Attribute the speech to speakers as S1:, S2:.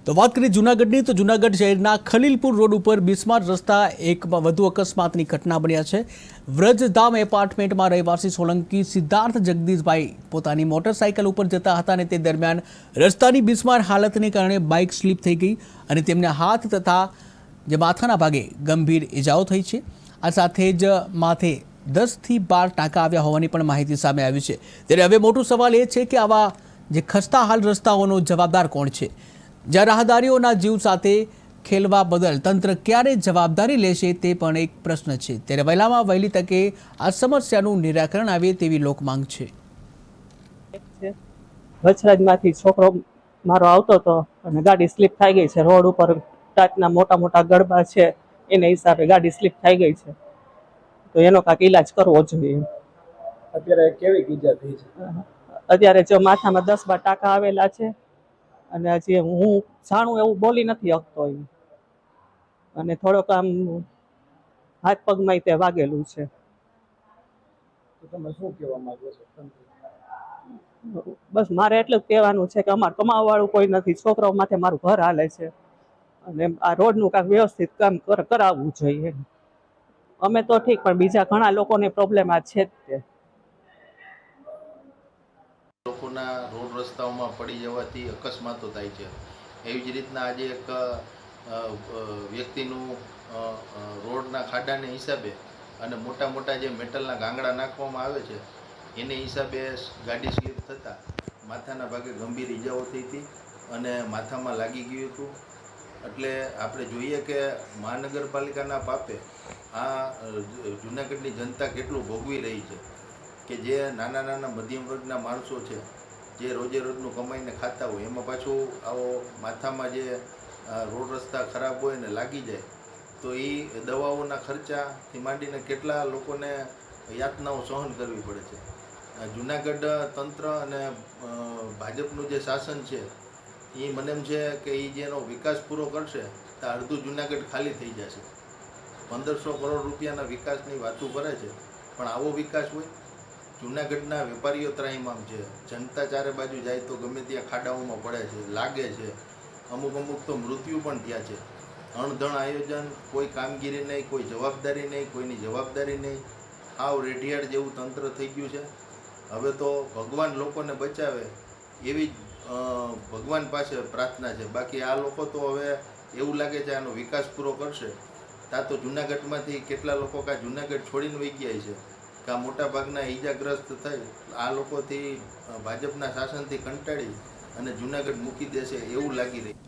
S1: તો વાત કરીએ જૂનાગઢની તો જૂનાગઢ શહેરના ખલીલપુર રોડ ઉપર બિસ્માર રસ્તા એક વધુ અકસ્માતની ઘટના બન્યા છે। વ્રજધામ એપાર્ટમેન્ટમાં રહેવાસી સોલંકી સિદ્ધાર્થ જગદીશભાઈ પોતાની મોટરસાઇકલ ઉપર જતા હતા અને તે દરમિયાન રસ્તાની બિસ્માર હાલતને કારણે બાઇક સ્લીપ થઈ ગઈ અને તેમને હાથ તથા જે માથાના ભાગે ગંભીર ઇજાઓ થઈ છે। આ સાથે જ માથે 10 થી 12 ટાંકા આવ્યા હોવાની પણ માહિતી સામે આવી છે। ત્યારે હવે મોટો સવાલ એ છે કે આવા જે ખસ્તા હાલ રસ્તાઓનો જવાબદાર કોણ છે? જ્યાં રાહદારીઓના જીવ સાથે ખેલવા બદલ તંત્ર ક્યારે જવાબદારી લેશે તે પણ એક પ્રશ્ન છે। ત્યારે વહેલામાં વહેલી તકે આ સમસ્યાનું નિરાકરણ આવે તેવી લોકમાંગ છે।
S2: વચરાજમાંથી છોકરો મારો આવતો હતો અને ગાડી સ્લીપ થઈ ગઈ છે। રોડ ઉપર ટાટના મોટા મોટા ગરબા છે એને હિસાબે ગાડી સ્લીપ થઈ ગઈ છે, તો એનો કાંઈક ઈલાજ કરવો જોઈએ।
S3: અત્યારે કેવી ઈજા થઈ છે?
S2: અત્યારે જો માથામાં 10-12 ટાંકા આવેલા છે અને હજી હું જાણું એવું બોલી નથી શકતો અને થોડોક આમ હાથ પગમાં તે વાગેલું છે।
S3: તો તમે શું કહેવા માંગો છો?
S2: બસ મારે એટલું જ કહેવાનું છે કે અમારે કમાવા વાળું કોઈ નથી, છોકરાઓ માથે મારું ઘર હાલે છે અને આ રોડનું કાંઈક વ્યવસ્થિત કામ કરાવવું જોઈએ। અમે તો ઠીક, પણ બીજા ઘણા લોકોને પ્રોબ્લેમ આ છે જ તે।
S4: લોકોના રોડ રસ્તાઓમાં પડી જવાથી અકસ્માતો થાય છે। એવી જ રીતના આજે એક વ્યક્તિનું રોડના ખાડાને હિસાબે અને મોટા મોટા જે મેટલના ગાંગડા નાખવામાં આવે છે એને હિસાબે ગાડી સ્લીપ થતાં માથાના ભાગે ગંભીર ઈજાઓ થઈ હતી અને માથામાં લાગી ગયું હતું। એટલે આપણે જોઈએ કે મહાનગરપાલિકાના પાપે આ જૂનાગઢની જનતા કેટલું ભોગવી રહી છે કે જે નાના નાના મધ્યમ વર્ગના માણસો છે જે રોજે રોજનું કમાઈને ખાતા હોય એમાં પાછું આવો માથામાં જે રોડ રસ્તા ખરાબ હોય ને લાગી જાય તો એ દવાઓના ખર્ચાથી માંડીને કેટલા લોકોને યાતનાઓ સહન કરવી પડે છે। જૂનાગઢ તંત્ર અને ભાજપનું જે શાસન છે એ મને એમ છે કે એ જેનો વિકાસ પૂરો કરશે તો અડધું જૂનાગઢ ખાલી થઈ જશે। 1500 કરોડ રૂપિયાના વિકાસની વાતો કરે છે, પણ આવો વિકાસ હોય? જૂનાગઢના વેપારીઓ ત્રાહિમામ છે, જનતા ચારે બાજુ જાય તો ગમે ત્યાં ખાડાઓમાં પડે છે, લાગે છે, અમુક તો મૃત્યુ પણ થયા છે। અણધણ આયોજન, કોઈ કામગીરી નહીં, કોઈ જવાબદારી નહીં, કોઈની જવાબદારી નહીં, આવ રેઢિયાળ જેવું તંત્ર થઈ ગયું છે। હવે તો ભગવાન લોકોને બચાવે એવી ભગવાન પાસે પ્રાર્થના છે, બાકી આ લોકો તો હવે એવું લાગે છે આનો વિકાસ પૂરો કરશે ત્યાં તો જૂનાગઢમાંથી કેટલા લોકો કાં જૂનાગઢ છોડીને વહી ગયા છે કાં મોટા ભાગના ઈજાગ્રસ્ત થઈ આ લોકોથી ભાજપના શાસનથી કંટાળી અને જૂનાગઢ મૂકી દેશે એવું લાગી રહ્યું।